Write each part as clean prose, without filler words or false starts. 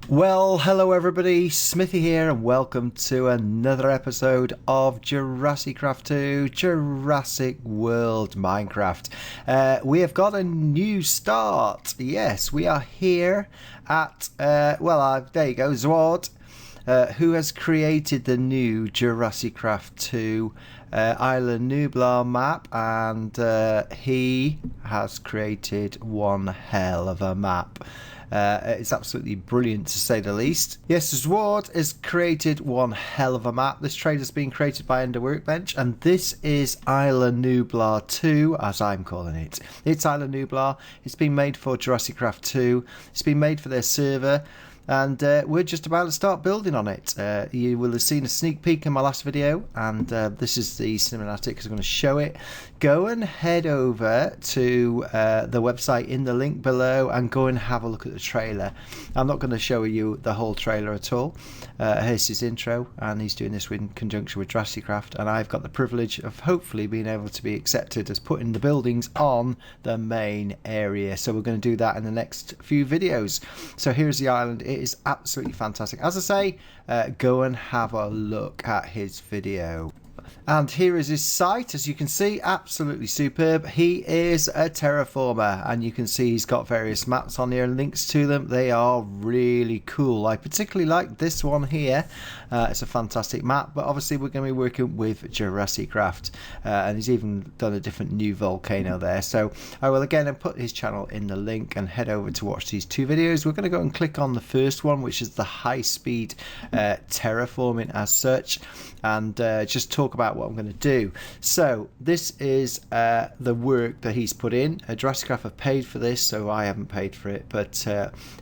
Well, hello everybody, Smithy here and welcome to another episode of JurassiCraft 2 Jurassic World Minecraft. We have got a new start. Yes, we are here at, there you go, Zwoeard, who has created the new JurassiCraft 2 Isla Nublar map, and he has created one hell of a map. It's absolutely brilliant to say the least. Yes, Zwoeard has created one hell of a map. This trailer's been created by Ender Workbench, and this is Isla Nublar 2, as I'm calling it. It's Isla Nublar. It's been made for JurassiCraft 2. It's been made for their server, and we're just about to start building on it. You will have seen a sneak peek in my last video, and this is the cinematic because I'm going to show it. Go and head over to the website in the link below and go and have a look at the trailer. I'm not going to show you the whole trailer at all. Here's his intro, and he's doing this in conjunction with JurassiCraft, and I've got the privilege of hopefully being able to be accepted as putting the buildings on the main area. So we're going to do that in the next few videos. So here's the island. It is absolutely fantastic. As I say, go and have a look at his video. And here is his site. As you can see, absolutely superb. He is a terraformer, and you can see he's got various maps on here and links to them. They are really cool. I particularly like this one here. It's a fantastic map, but obviously we're going to be working with JurassiCraft, and he's even done a different new volcano there. So I will again put his channel in the link and head over to watch these two videos. We're going to go and click on the first one, which is the high-speed terraforming as such, and just talk about what I'm going to do. So this is the work that he's put in. JurassiCraft have paid for this, so I haven't paid for it, but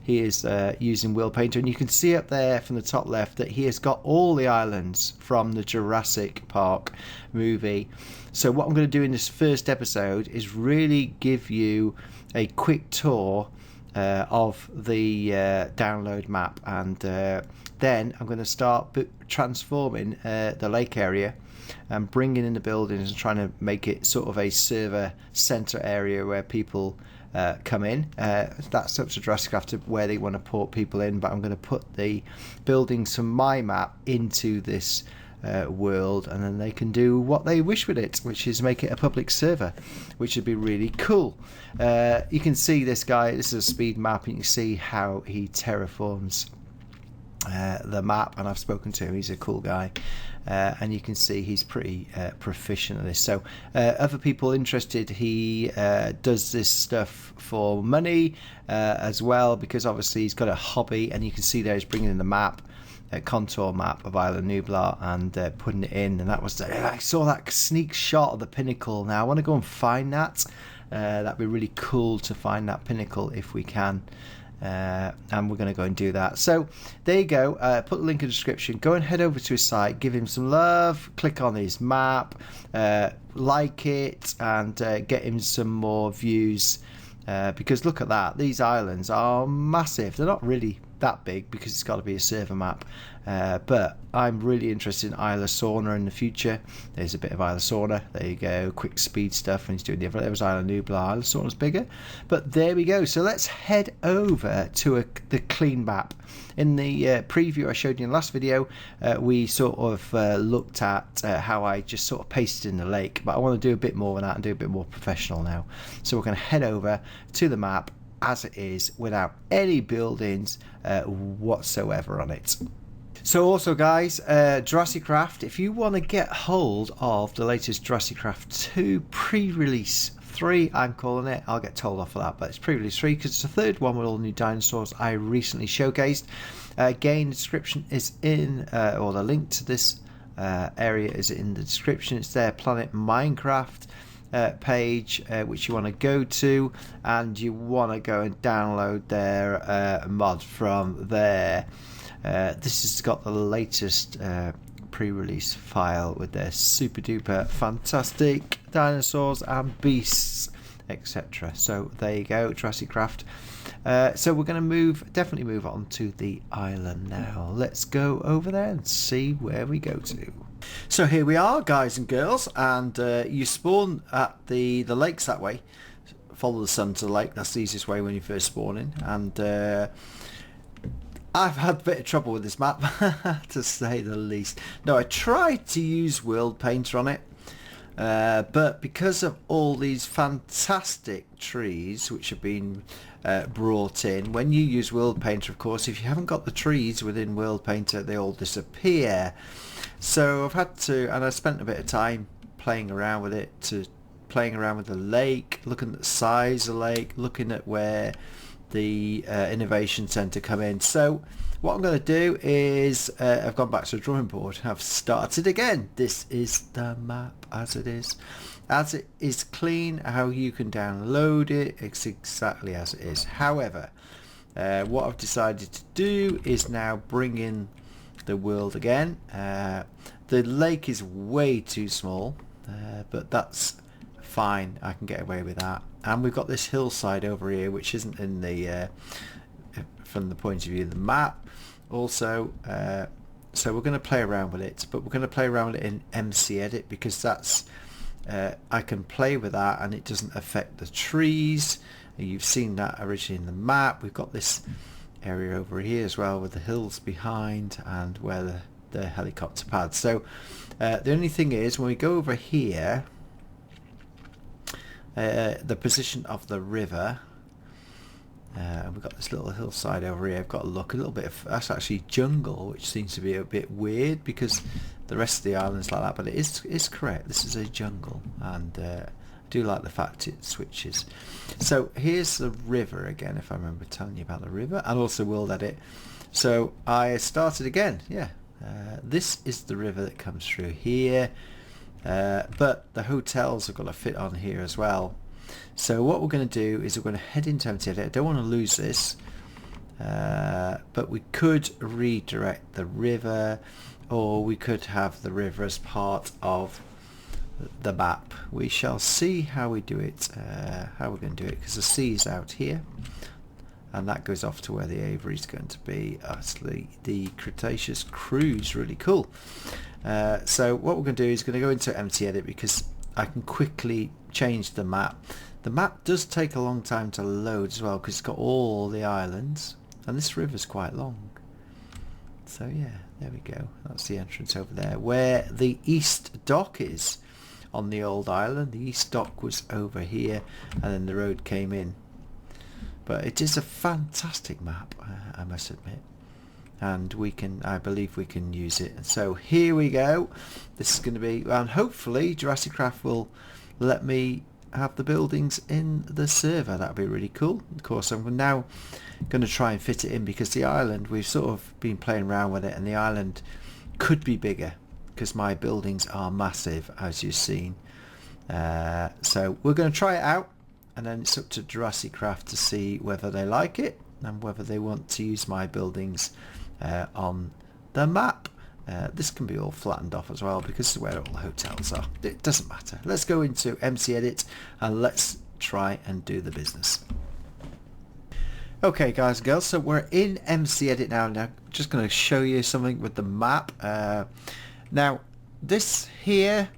he is using Wheel Painter, and you can see up there from the top left that he has got all the islands from the Jurassic Park movie. So what I'm going to do in this first episode is really give you a quick tour of the download map, and then I'm going to start transforming the lake area and bringing in the buildings and trying to make it sort of a server center area where people come in. That's up to JurassiCraft where they want to port people in, but I'm going to put the buildings from my map into this world, and then they can do what they wish with it, which is make it a public server, which would be really cool. You can see this guy, this is a speed map, and you can see how he terraforms the map, and I've spoken to him. He's a cool guy, and you can see he's pretty proficient at this. So other people interested, he does this stuff for money as well, because obviously he's got a hobby, and you can see there he's bringing in the map, a contour map of Isla Nublar, and putting it in, and that was I saw that sneak shot of the pinnacle. Now I want to go and find that. That'd be really cool to find that pinnacle if we can. And we're going to go and do that. So there you go. Put the link in the description. Go and head over to his site, give him some love, click on his map, like it, and get him some more views, because look at that, these islands are massive. They're not really that big because it's got to be a server map, but I'm really interested in Isla Sauna in the future. There's a bit of Isla Sauna, there you go, quick speed stuff, and he's doing the other. There was Isla Nublar. Isla Sauna's bigger, but there we go. So let's head over to the clean map. In the preview I showed you in the last video, we sort of looked at how I just sort of pasted in the lake, but I want to do a bit more of that and do a bit more professional now. So we're going to head over to the map as it is, without any buildings whatsoever on it. So also guys, JurassiCraft, if you want to get hold of the latest JurassiCraft 2 pre-release 3, I'm calling it, I'll get told off for that, but it's pre-release 3 because it's the third one with all the new dinosaurs I recently showcased. Again, the description is in, or the link to this area is in the description. It's their Planet Minecraft page, which you want to go to, and you want to go and download their mod from there. This has got the latest pre-release file with their super duper fantastic dinosaurs and beasts, etc. So there you go, JurassiCraft. So we're going to definitely move on to the island now. Let's go over there and see where we go to. So here we are, guys and girls, and you spawn at the lakes that way. Follow the sun to the lake. That's the easiest way when you first spawn in. And I've had a bit of trouble with this map, to say the least. No, I tried to use World Painter on it, but because of all these fantastic trees which have been brought in, when you use World Painter, of course, if you haven't got the trees within World Painter, they all disappear. So I've had to, and I spent a bit of time playing around with it, playing around with the lake, looking at the size of the lake, looking at where the innovation centre come in. So what I'm going to do is I've gone back to the drawing board. I've started again. This is the map as it is clean. How you can download it, it's exactly as it is. However, what I've decided to do is now bring in the world again. The lake is way too small, but that's fine. I can get away with that. And we've got this hillside over here which isn't in the from the point of view of the map also, so we're going to play around with it, but we're going to play around with it in MC Edit because that's I can play with that and it doesn't affect the trees. You've seen that originally in the map. We've got this area over here as well with the hills behind and where the helicopter pad. So the only thing is when we go over here, the position of the river, and we've got this little hillside over here. I've got to look a little bit of, that's actually jungle, which seems to be a bit weird because the rest of the island's like that, but it is correct. This is a jungle, and I do like the fact it switches. So here's the river again, if I remember telling you about the river, and also World Edit. So I started again. Yeah, this is the river that comes through here. But the hotels have got to fit on here as well. So what we're going to do is we're going to head into empty edit. I don't want to lose this, but we could redirect the river, or we could have the river as part of the map. We shall see how we do it, how we're going to do it, because the sea is out here and that goes off to where the Avery is going to be. Actually, the Cretaceous cruise, really cool. So what we're going to do is going to go into empty edit because I can quickly change the map. The map does take a long time to load as well because it's got all the islands and this river's quite long. So yeah, there we go. That's the entrance over there where the east dock is on the old island. The east dock was over here and then the road came in. But it is a fantastic map, I must admit. And we can, I believe we can use it. And so here we go. This is going to be, and hopefully JurassiCraft will let me have the buildings in the server. That would be really cool. Of course, I'm now going to try and fit it in because the island, we've sort of been playing around with it, and the island could be bigger because my buildings are massive, as you've seen. So we're going to try it out, and then it's up to JurassiCraft to see whether they like it and whether they want to use my buildings on the map. This can be all flattened off as well because this is where all the hotels are. It doesn't matter. Let's go into MC Edit and let's try and do the business. Okay guys and girls, so we're in MC Edit now. Now just going to show you something with the map. Now this here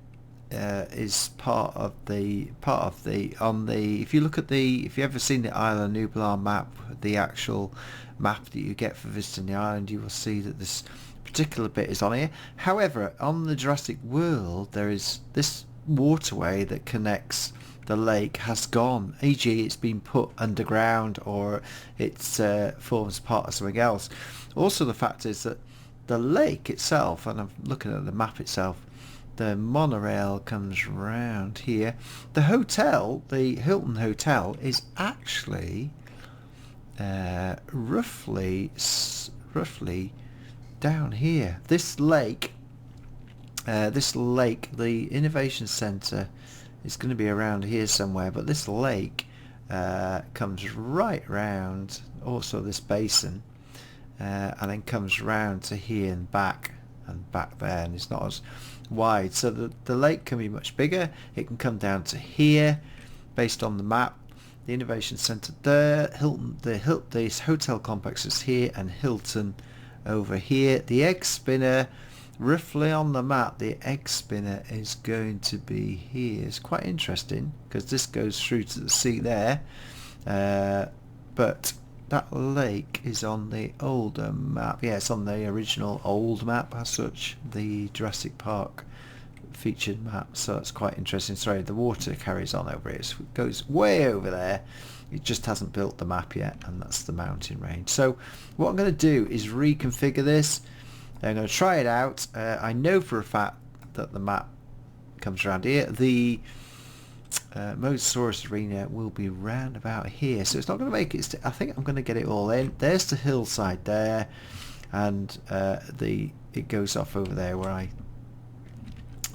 is part of the if you look at if you ever seen the Isla Nublar map, the actual map that you get for visiting the island, you will see that this particular bit is on here. However, on the Jurassic World there is this waterway that connects the lake has gone, e.g. it's been put underground or it forms part of something else. Also the fact is that the lake itself, and I'm looking at the map itself, the monorail comes round here. The hotel, the Hilton Hotel, is actually roughly down here. This lake, the Innovation Centre is going to be around here somewhere, but this lake comes right round, also this basin, and then comes round to here and back there, and it's not as wide, so the lake can be much bigger. It can come down to here based on the map. The Innovation Centre there, this hotel complex is here, and Hilton over here. The egg spinner, roughly on the map, the egg spinner is going to be here. It's quite interesting because this goes through to the sea there, but that lake is on the older map. Yeah, it's on the original old map as such, the Jurassic Park featured map, so that's quite interesting. Sorry, the water carries on over it. It goes way over there. It just hasn't built the map yet, and that's the mountain range. So what I'm going to do is reconfigure this. I'm going to try it out. I know for a fact that the map comes around here. The Mosasaurus arena will be round about here, so it's not going to make it. I think I'm going to get it all in. There's the hillside there, and it goes off over there where I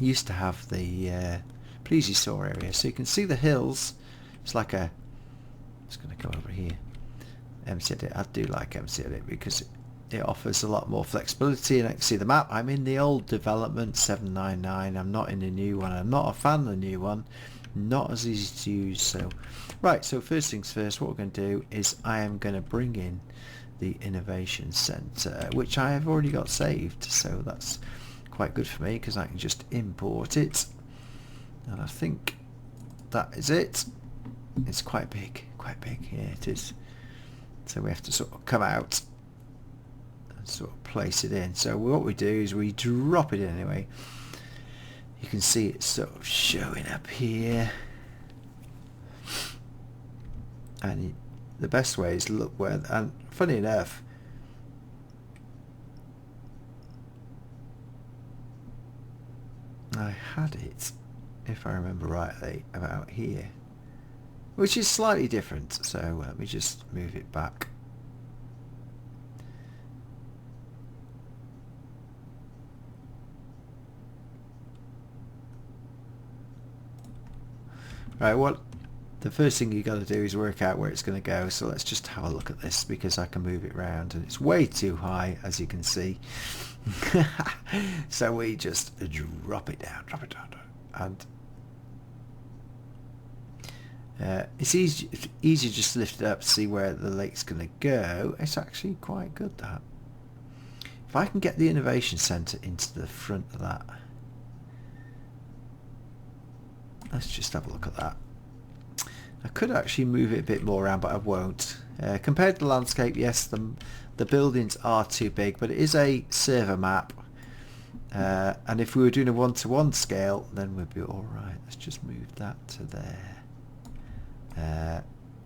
used to have the plesiosaur area. So you can see the hills. It's like a. It's going to go over here. MC Edit. I do like MC Edit because it offers a lot more flexibility, and I can see the map. I'm in the old development 799. I'm not in the new one. I'm not a fan of the new one. Not as easy to use. So right, so first things first, what we're going to do is I am going to bring in the innovation center, which I have already got saved, so that's quite good for me because I can just import it, and I think that is it. It's quite big, yeah, it is. So we have to sort of come out and sort of place it in. So what we do is we drop it in anyway. You can see it's sort of showing up here, and the best way is look where, and funny enough, I had it, if I remember rightly, about here, which is slightly different. So let me just move it back. Right, well, the first thing you got to do is work out where it's going to go. So let's just have a look at this, because I can move it around, and it's way too high, as you can see. So we just drop it down, and it's easy just to lift it up to see where the lake's going to go. It's actually quite good, that. If I can get the innovation center into the front of that. Let's just have a look at that. I could actually move it a bit more around, but I won't. Compared to the landscape, yes, the buildings are too big, but it is a server map. And if we were doing a one-to-one scale, then we'd be alright. Let's just move that to there.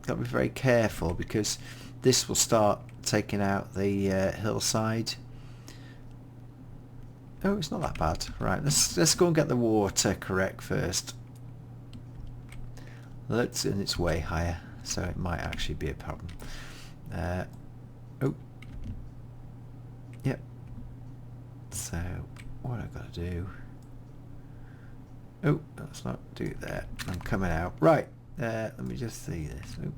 Got to be very careful, because this will start taking out the hillside. Oh, it's not that bad. Right, let's go and get the water correct first. And it's way higher, so it might actually be a problem. Oh, yep. So what I've got to do? Oh, let's not do it there. I'm coming out. Right. Let me just see this. Oh.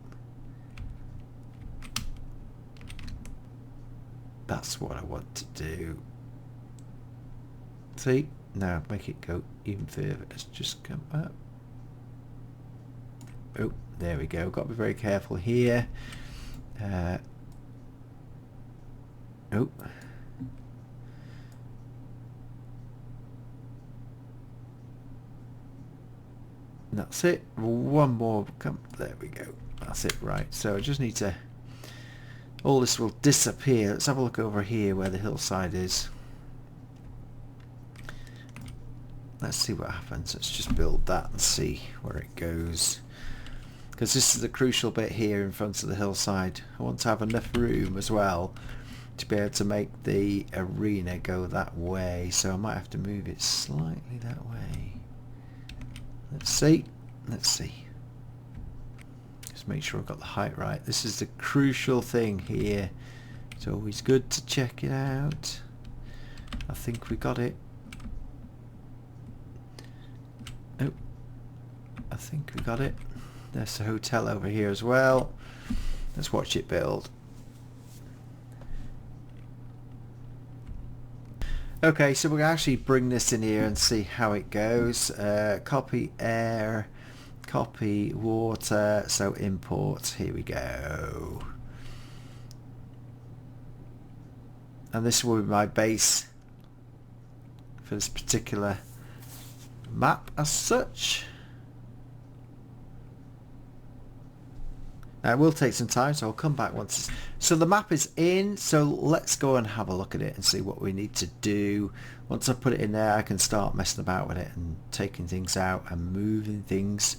That's what I want to do. See? Now make it go even further. Let's just come up. Oh, there we go. Got to be very careful here. Oh. That's it. One more. Come. There we go. That's it. Right. So I just need to. All this will disappear. Let's have a look over here where the hillside is. Let's see what happens. Let's just build that and see where it goes. Because this is the crucial bit here in front of the hillside. I want to have enough room as well to be able to make the arena go that way. So I might have to move it slightly that way. Let's see. Let's see. Just make sure I've got the height right. This is the crucial thing here. It's always good to check it out. I think we got it. Oh, I think we got it. There's the hotel over here as well. Let's watch it build. Okay, so we're going to actually bring this in here and see how it goes. Copy air, copy water, so import. Here we go. And this will be my base for this particular map as such. It will take some time, so I'll come back once so the map is in, so let's go and have a look at it and see what we need to do. Once I put it in there, I can start messing about with it and taking things out and moving things.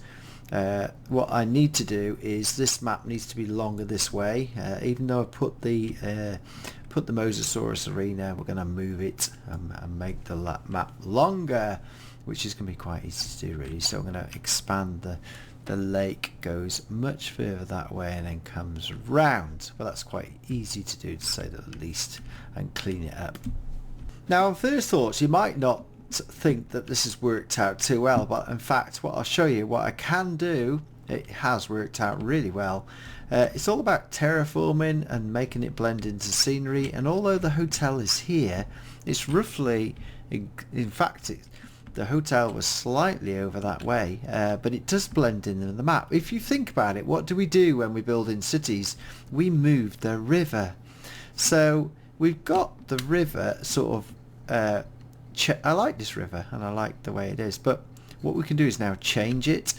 What I need to do is this map needs to be longer this way. Even though I put the Mosasaurus arena, we're going to move it and make the map longer, which is going to be quite easy to do really. So I'm going to expand the lake, goes much further that way and then comes round. Well, that's quite easy to do, to say the least, and clean it up. Now on first thoughts you might not think that this has worked out too well, but in fact what I'll show you what I can do, it has worked out really well. It's all about terraforming and making it blend into scenery, and although the hotel is here, it's roughly, in fact the hotel was slightly over that way, but it does blend in the map. If you think about it, what do we do when we build in cities? We move the river. So we've got the river sort of, I like this river and I like the way it is, but what we can do is now change it.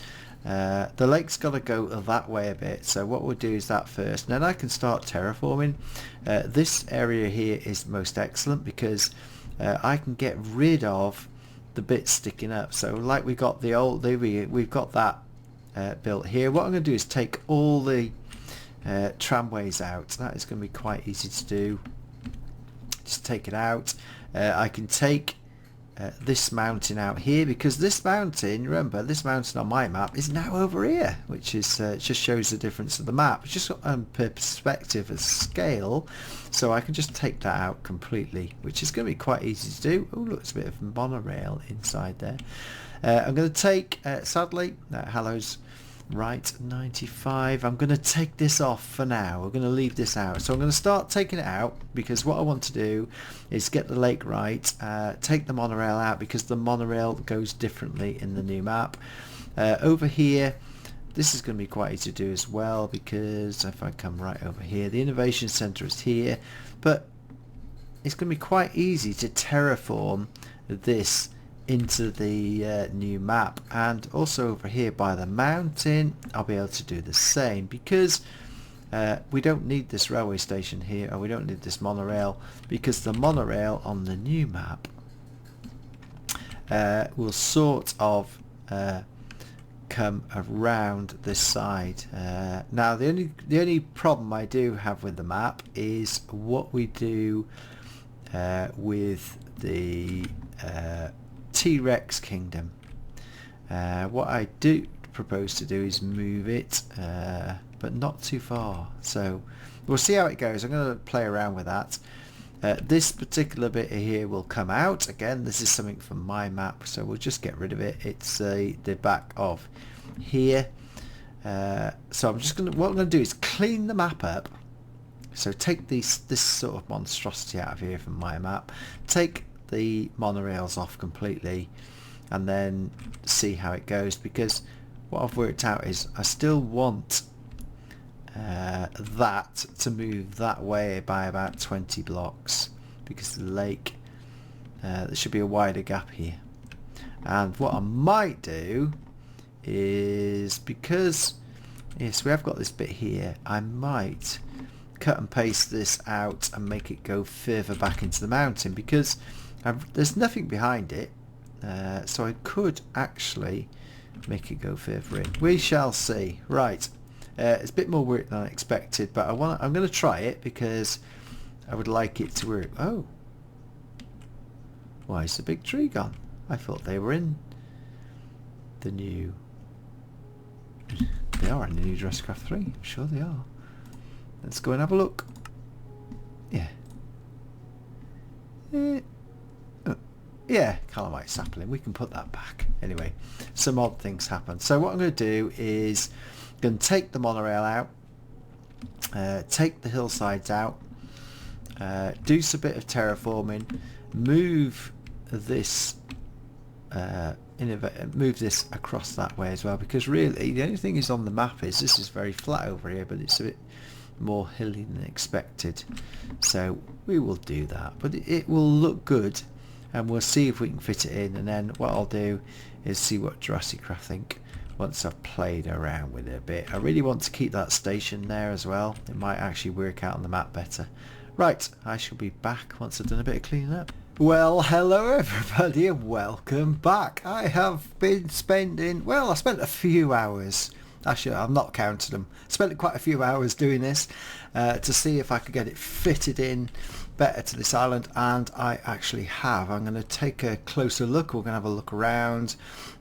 The lake's got to go that way a bit, so what we'll do is that first, and then I can start terraforming. This area here is most excellent because I can get rid of the bits sticking up. So like we got the old, we've got that built here. What I'm going to do is take all the tramways out. That is going to be quite easy to do. Just take it out. I can take this mountain out here, because this mountain, remember, this mountain on my map is now over here, which is just shows the difference of the map. It's just perspective and scale, so I can just take that out completely, which is going to be quite easy to do. Oh look, it's a bit of monorail inside there. I'm going to take, sadly, Hallows right 95. I'm going to take this off for now. We're going to leave this out, so I'm going to start taking it out, because what I want to do is get the lake right, take the monorail out, because the monorail goes differently in the new map. Over here, this is going to be quite easy to do as well, because if I come right over here, the innovation center is here, but it's going to be quite easy to terraform this into the new map. And also over here by the mountain, I'll be able to do the same, because we don't need this railway station here, or we don't need this monorail, because the monorail on the new map will sort of come around this side. Now the only problem I do have with the map is what we do with the T-Rex Kingdom. What I do propose to do is move it, but not too far, so we'll see how it goes. I'm going to play around with that. This particular bit here will come out. Again, this is something from my map, so we'll just get rid of it. It's the back of here. So I'm just going to, what I'm going to do is clean the map up. So take this sort of monstrosity out of here from my map, take the monorails off completely, and then see how it goes, because what I've worked out is I still want that to move that way by about 20 blocks, because the lake, there should be a wider gap here. And what I might do is, because yes, we have got this bit here, I might cut and paste this out and make it go further back into the mountain, because there's nothing behind it, so I could actually make it go further in. We shall see. Right, it's a bit more work than I expected, but I'm going to try it, because I would like it to work. Oh, why is the big tree gone? I thought they were in the new, they are in the new JurassiCraft 3, I'm sure they are. Let's go and have a look. Yeah. Yeah, calamite sapling, we can put that back. Anyway, some odd things happen. So what I'm going to do is going to take the monorail out, take the hillsides out, do some bit of terraforming, move this move this across that way as well, because really the only thing is on the map is this is very flat over here, but it's a bit more hilly than expected, so we will do that, but it will look good, and we'll see if we can fit it in. And then what I'll do is see what JurassiCraft think once I've played around with it a bit. I really want to keep that station there as well. It might actually work out on the map better. Right, I shall be back once I've done a bit of cleaning up. Well, hello everybody and welcome back. I have been spending, well, I spent a few hours, actually I've not counted them, spent quite a few hours doing this to see if I could get it fitted in better to this island, and I actually have. I'm going to take a closer look. We're going to have a look around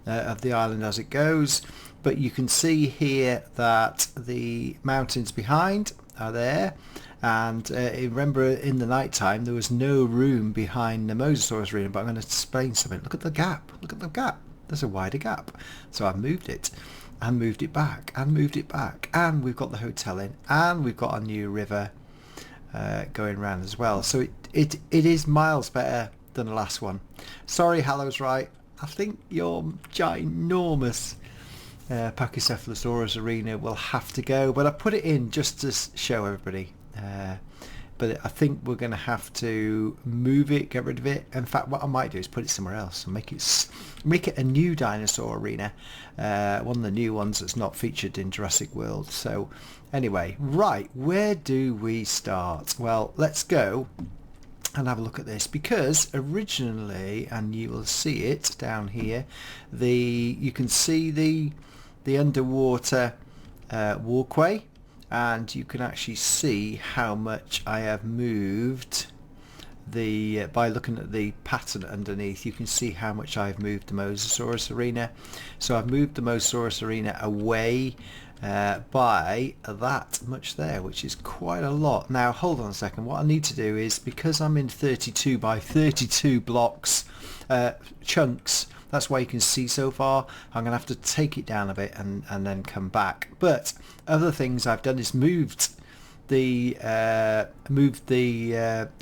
of the island as it goes, but you can see here that the mountains behind are there, and remember in the night time there was no room behind the Mosasaurus arena, but I'm going to explain something. Look at the gap, look at the gap, there's a wider gap, so I've moved it and moved it back and moved it back, and we've got the hotel in, and we've got a new river going around as well, so it is miles better than the last one. Sorry, Hallow's right, I think your ginormous Pachycephalosaurus arena will have to go, but I put it in just to show everybody, but I think we're going to have to move it, get rid of it. In fact, what I might do is put it somewhere else and make it a new dinosaur arena, one of the new ones that's not featured in Jurassic World. So anyway, right, where do we start? Well, let's go and have a look at this, because originally, and you will see it down here, you can see the underwater walkway, and you can actually see how much I have moved by looking at the pattern underneath. You can see how much I've moved the Mosasaurus arena. So I've moved the Mosasaurus arena away by that much there, which is quite a lot. Now hold on a second, what I need to do is, because I'm in 32 by 32 blocks chunks, that's why you can see so far, I'm going to have to take it down a bit and then come back. But other things I've done is moved the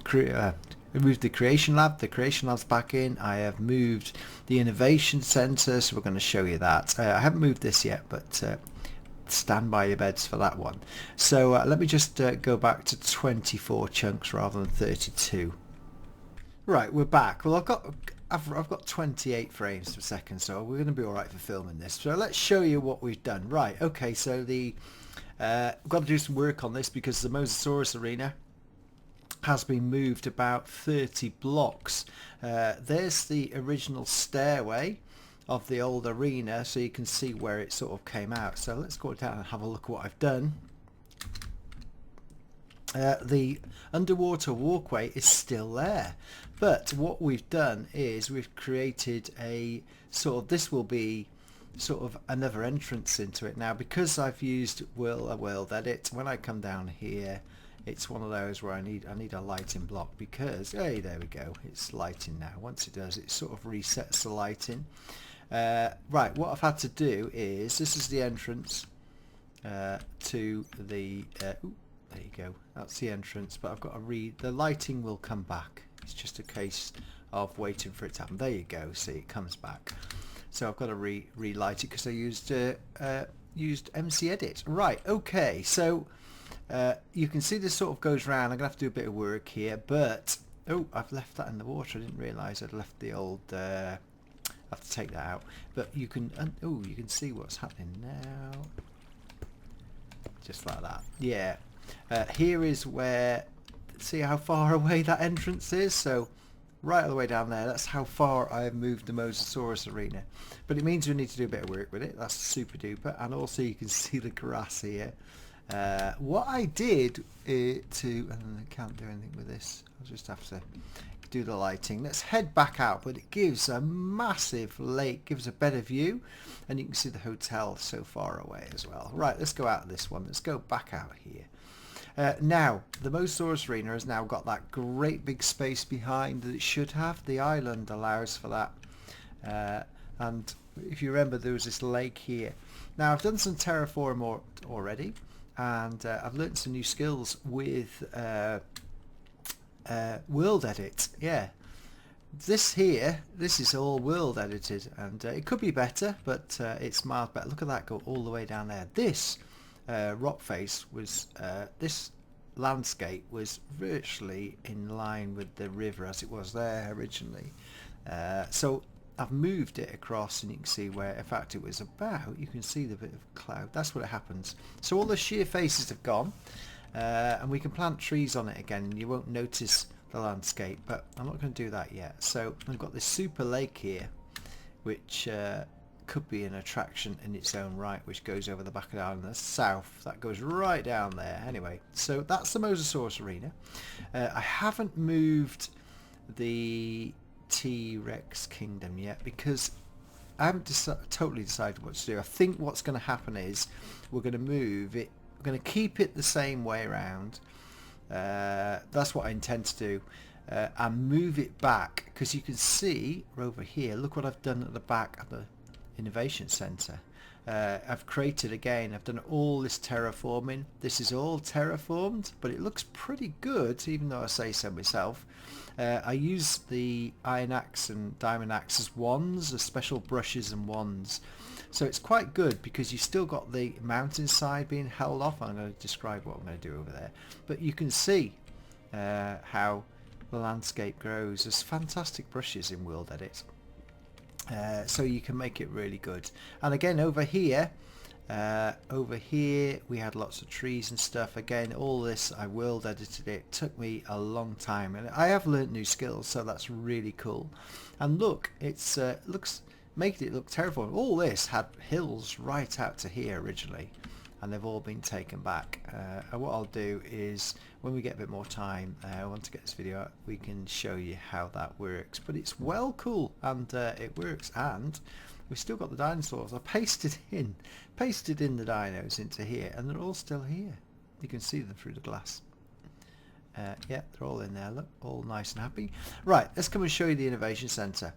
creation lab. The creation lab's back in. I have moved the innovation center, so we're going to show you that. I haven't moved this yet, but stand by your beds for that one. So let me just go back to 24 chunks rather than 32. Right, we're back. Well, I've got 28 frames per second, so we're going to be all right for filming this. So let's show you what we've done. Right, okay, so we've got to do some work on this, because the Mosasaurus arena has been moved about 30 blocks. There's the original stairway of the old arena, so you can see where it sort of came out. So let's go down and have a look at what I've done. The underwater walkway is still there, but what we've done is we've created a sort of, this will be sort of another entrance into it. Now, because I've used world edit, when I come down here, it's one of those where I need a lighting block, because hey, there we go, it's lighting now. Once it does, it sort of resets the lighting. Right, what I've had to do is, this is the entrance to the there you go, that's the entrance, but I've got to the lighting will come back. It's just a case of waiting for it to happen. There you go, see, it comes back. So I've got to relight it, because I used MC Edit. Right, okay, so you can see this sort of goes round. I'm going to have to do a bit of work here, but oh, I've left that in the water. I didn't realise I'd left the old I have to take that out, but you can oh, you can see what's happening now, just like that. Yeah. Here is where, see how far away that entrance is, so right all the way down there, that's how far I've moved the Mosasaurus arena. But it means we need to do a bit of work with it, that's super duper. And also you can see the grass here. What I did and I can't do anything with this, I'll just have to do the lighting. Let's head back out, but it gives a massive lake, gives a better view, and you can see the hotel so far away as well. Right, let's go out of this one, let's go back out here. Now, the Mosasaurus arena has now got that great big space behind that it should have. The island allows for that. And if you remember, there was this lake here. Now, I've done some terraform already, and I've learned some new skills with world edit. Yeah. This is all world edited, and it could be better, but it's miles better. Look at that go all the way down there. This rock face was this landscape was virtually in line with the river as it was there originally, so I've moved it across, and you can see where, in fact, it was about, you can see the bit of cloud. That's what happens. So all the sheer faces have gone, and we can plant trees on it again, and you won't notice the landscape, but I'm not going to do that yet. So I've got this super lake here, which could be an attraction in its own right, which goes over the back of the island. The south, that goes right down there. Anyway, so that's the Mosasaurus arena. I haven't moved the T-Rex kingdom yet because I haven't totally decided what to do. I think what's going to happen is we're going to move it, we're going to keep it the same way around. That's what I intend to do, and move it back, because you can see over here, look what I've done at the back of the Innovation Center. I've created again, I've done all this terraforming. This is all terraformed, but it looks pretty good, even though I say so myself. I use the iron axe and diamond axe as wands, as special brushes and wands. So it's quite good because you've still got the mountainside being held off. I'm going to describe what I'm going to do over there. But you can see how the landscape grows. There's fantastic brushes in World Edit. So you can make it really good. And again, over here we had lots of trees and stuff. Again, all this I world edited it. It took me a long time, and I have learnt new skills, so that's really cool. And look, it's making it look terrible. All this had hills right out to here originally, and they've all been taken back. And what I'll do is, when we get a bit more time, I want to get this video out, we can show you how that works. But it's well cool, and it works. And we've still got the dinosaurs. I pasted in the dinos into here, and they're all still here. You can see them through the glass. Yeah, they're all in there. Look, all nice and happy. Right, let's come and show you the Innovation Center.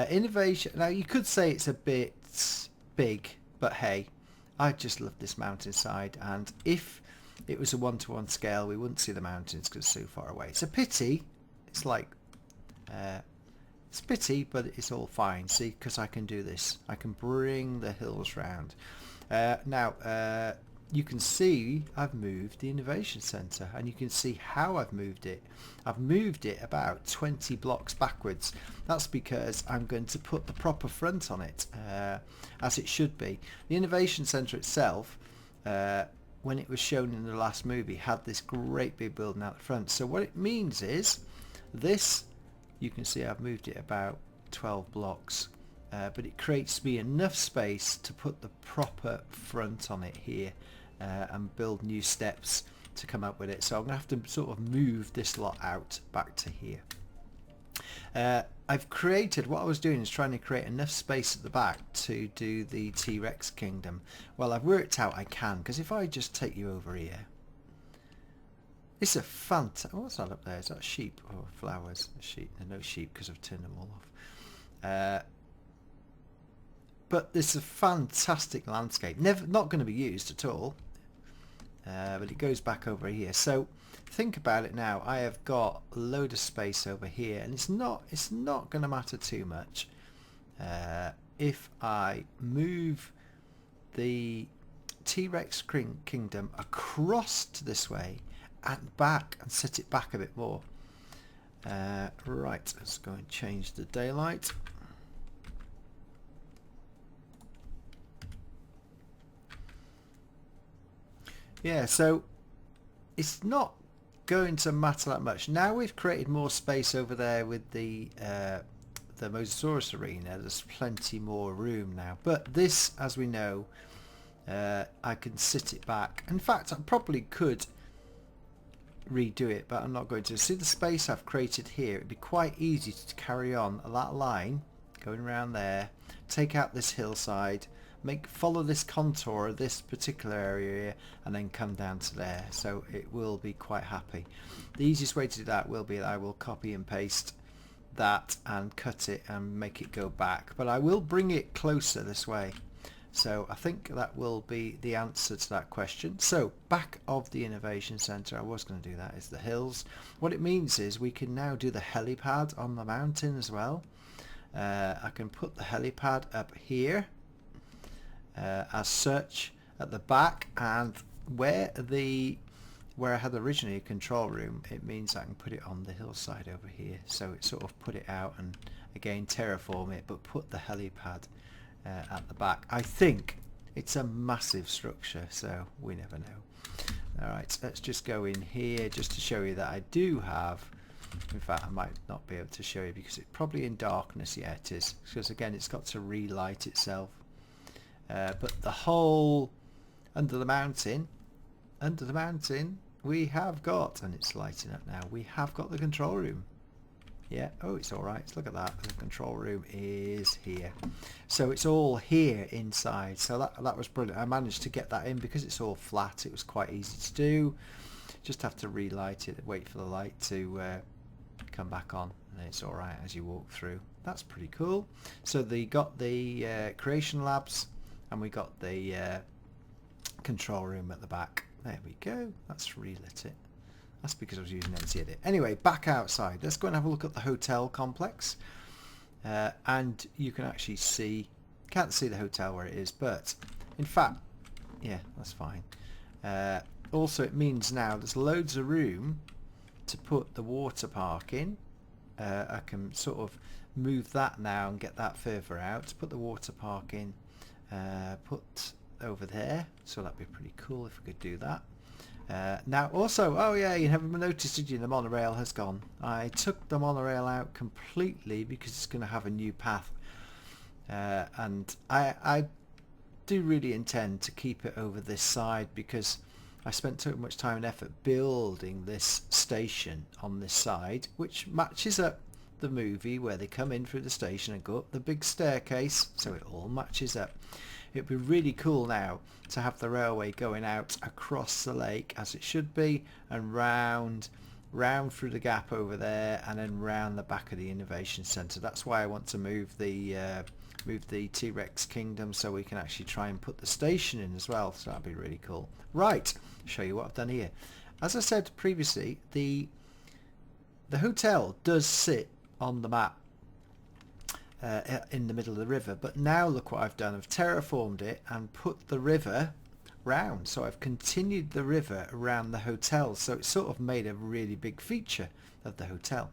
Innovation. Now, you could say it's a bit big, but hey, I just love this mountainside, and if it was a one-to-one scale, we wouldn't see the mountains because it's so far away. It's a pity. It's like, it's a pity, but it's all fine. See, because I can do this. I can bring the hills round. Now, you can see I've moved the Innovation Center, and you can see how I've moved it. I've moved it about 20 blocks backwards. That's because I'm going to put the proper front on it, as it should be. The Innovation Center itself, when it was shown in the last movie, had this great big building out the front. So what it means is this, you can see I've moved it about 12 blocks, but it creates me enough space to put the proper front on it here, and build new steps to come up with it. So I'm going to have to sort of move this lot out back to here. I've created, what I was doing is trying to create enough space at the back to do the T-Rex kingdom. Well, I've worked out I can, because if I just take you over here, it's a fantastic, what's that up there? Is that sheep or flowers? A sheep? No sheep, because I've turned them all off. But this is a fantastic landscape. Not going to be used at all. But it goes back over here. So think about it now. I have got a load of space over here, and it's not going to matter too much if I move the T-Rex kingdom across to this way and back, and set it back a bit more. Right, let's go and change the daylight. Yeah, so it's not going to matter that much. Now we've created more space over there with the Mosasaurus arena. There's plenty more room now. But this, as we know, I can sit it back. In fact, I probably could redo it, but I'm not going to. See the space I've created here? It'd be quite easy to carry on that line, going around there, take out this hillside, follow this contour of this particular area here, and then come down to there. So it will be quite happy. The easiest way to do that will be that I will copy and paste that and cut it and make it go back, but I will bring it closer this way. So I think that will be the answer to that question. So back of the Innovation Center, I was going to do that, is the hills. What it means is we can now do the helipad on the mountain as well. I can put the helipad up here as such at the back, and where I had originally a control room, it means I can put it on the hillside over here. So it sort of put it out, and again terraform it, but put the helipad at the back. I think it's a massive structure, so we never know. Alright, let's just go in here just to show you that I do have, in fact I might not be able to show you because it's probably in darkness. Yeah, it is, because again it's got to relight itself. But the whole under the mountain we have got, and it's lighting up now, we have got the control room. Yeah, oh, it's alright, look at that, the control room is here. So it's all here inside, so that was brilliant. I managed to get that in because it's all flat. It was quite easy to do. Just have to relight it, wait for the light to come back on, and it's alright as you walk through. That's pretty cool. So they got the creation labs, and we got the control room at the back. There we go, that's relit it. That's because I was using NC Edit. Anyway, back outside. Let's go and have a look at the hotel complex. And you can actually see, can't see the hotel where it is, but in fact, yeah, that's fine. Also, it means now there's loads of room to put the water park in. I can sort of move that now and get that further out. Put the water park in, put over there. So that'd be pretty cool if we could do that. Now also, oh yeah, you haven't noticed, did you, the monorail has gone. I took the monorail out completely because it's going to have a new path, and I do really intend to keep it over this side because I spent so much time and effort building this station on this side, which matches up the movie where they come in through the station and go up the big staircase, so it all matches up. It'd be really cool now to have the railway going out across the lake as it should be, and round through the gap over there, and then round the back of the innovation centre. That's why I want to move the T-Rex kingdom, so we can actually try and put the station in as well. So that'd be really cool. Right, show you what I've done here. As I said previously, the hotel does sit on the map in the middle of the river, but now look what I've done. I've terraformed it and put the river round, so I've continued the river around the hotel, so it's sort of made a really big feature of the hotel.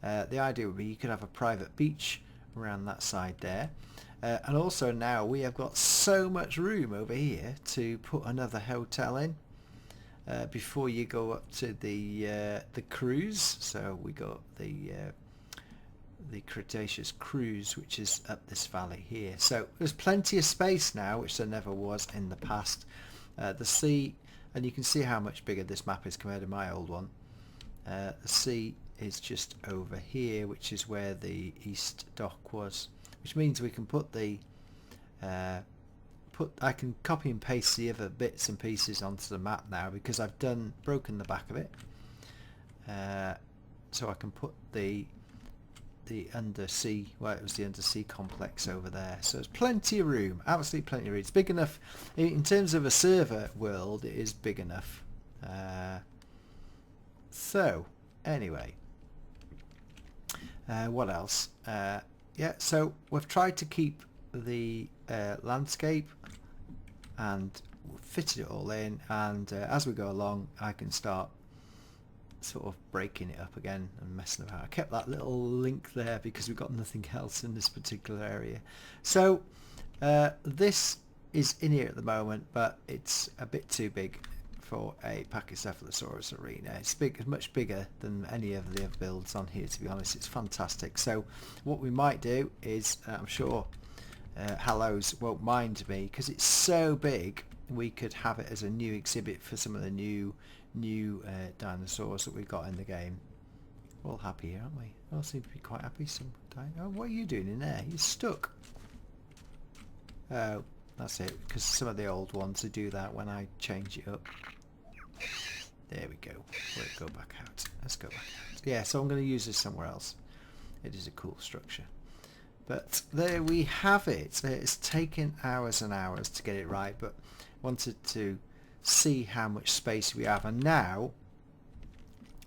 The idea would be you could have a private beach around that side there, and also now we have got so much room over here to put another hotel in before you go up to the cruise. So we got the Cretaceous cruise, which is up this valley here. So there's plenty of space now, which there never was in the past. The sea, and you can see how much bigger this map is compared to my old one. The sea is just over here, which is where the east dock was, which means we can put the I can copy and paste the other bits and pieces onto the map now because I've broken the back of it, so I can put the undersea, well, it was the undersea complex over there. So there's plenty of room, absolutely plenty of room. It's big enough in terms of a server world. It is big enough. So anyway, what else? Yeah, so we've tried to keep the landscape and fitted it all in, and as we go along I can start sort of breaking it up again and messing about. I kept that little link there because we've got nothing else in this particular area. So this is in here at the moment, but it's a bit too big for a Pachycephalosaurus arena. It's big, it's much bigger than any of the other builds on here, to be honest. It's fantastic. So what we might do is, I'm sure Hallows won't mind me, because it's so big, we could have it as a new exhibit for some of the new dinosaurs that we've got in the game. We're all happy here, aren't we? We all seem to be quite happy. Oh, what are you doing in there? You're stuck. Oh, that's it, because some of the old ones, they do that when I change it up. There we go. We'll go back out. Let's go back out. Yeah, so I'm going to use this somewhere else. It is a cool structure. But there we have it. It's taken hours and hours to get it right, but wanted to see how much space we have, and now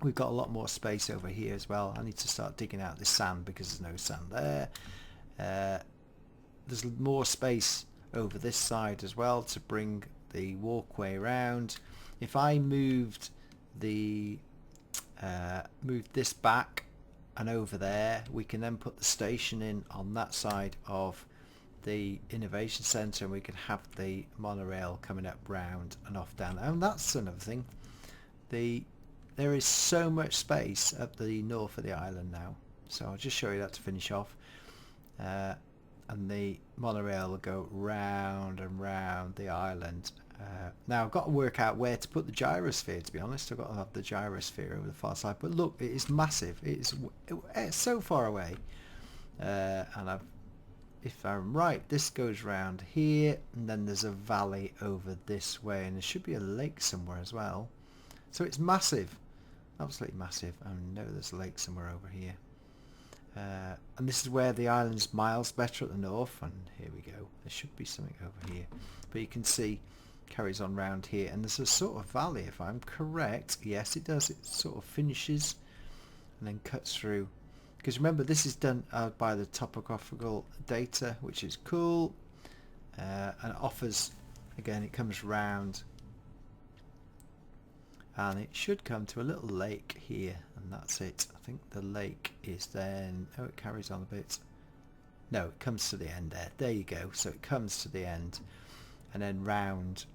we've got a lot more space over here as well. I need to start digging out this sand because there's no sand there. There's more space over this side as well to bring the walkway around. If I moved this back and over there. We can then put the station in on that side of the innovation centre, and we can have the monorail coming up round and off down. And that's another thing. There is so much space up the north of the island now. So I'll just show you that to finish off. And the monorail will go round and round the island. Now I've got to work out where to put the gyrosphere, to be honest. I've got to have the gyrosphere over the far side. But look, it is massive. It's so far away. And if I'm right, this goes round here, and then there's a valley over this way, and there should be a lake somewhere as well. So it's massive. Absolutely massive. I know there's a lake somewhere over here. And this is where the island's miles better at the north, and here we go. There should be something over here, but you can see carries on round here, and there's a sort of valley, if I'm correct. Yes, it does. It sort of finishes and then cuts through, because remember, this is done by the topographical data, which is cool, and it offers, again, it comes round and it should come to a little lake here, and that's it. I think the lake is then, oh, it carries on a bit. No, it comes to the end there. There you go. So it comes to the end and then round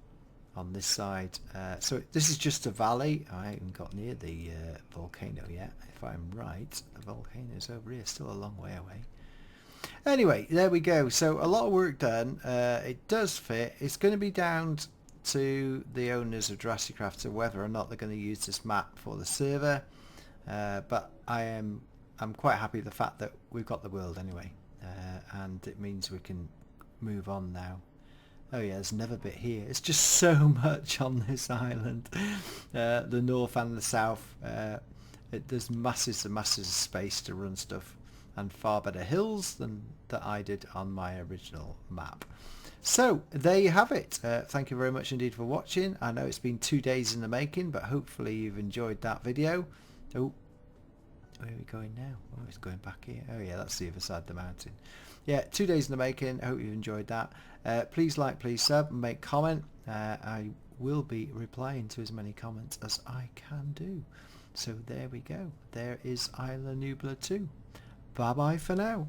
on this side. So this is just a valley. I haven't got near the volcano yet, if I'm right. The volcano's over here, still a long way away. Anyway, there we go. So a lot of work done. It does fit. It's going to be down to the owners of JurassiCraft whether or not they're going to use this map for the server. But I'm quite happy with the fact that we've got the world anyway. And it means we can move on now. Oh yeah, there's another bit here. It's just so much on this island. The north and the south. There's masses and masses of space to run stuff, and far better hills than that I did on my original map. So there you have it. Thank you very much indeed for watching. I know it's been 2 days in the making, but hopefully you've enjoyed that video. Oh, where are we going now? Oh, it's going back here. Oh yeah, that's the other side of the mountain. Yeah, 2 days in the making. I hope you've enjoyed that. Please like, please sub, and make comment. I will be replying to as many comments as I can do. So there we go. There is Isla Nublar 2. Bye bye for now.